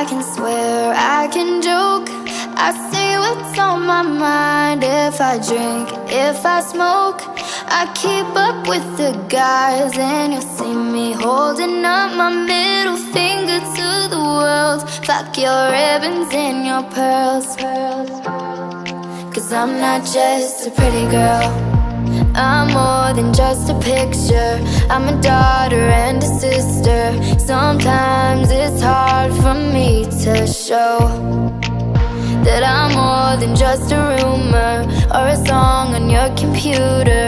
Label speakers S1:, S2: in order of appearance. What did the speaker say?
S1: can swear, I can joke, I say what's on my mind. If I drink, if I smoke, I keep up with the guys. And you'll see me holding up my middle finger to the world. Fuck your ribbons and your pearls. Cause I'm not just a pretty girl, I'm more than just a picture. I'm a daughter and a sister. Sometimes it's hard for me to show that I'm more than just a rumor or a song on your computer.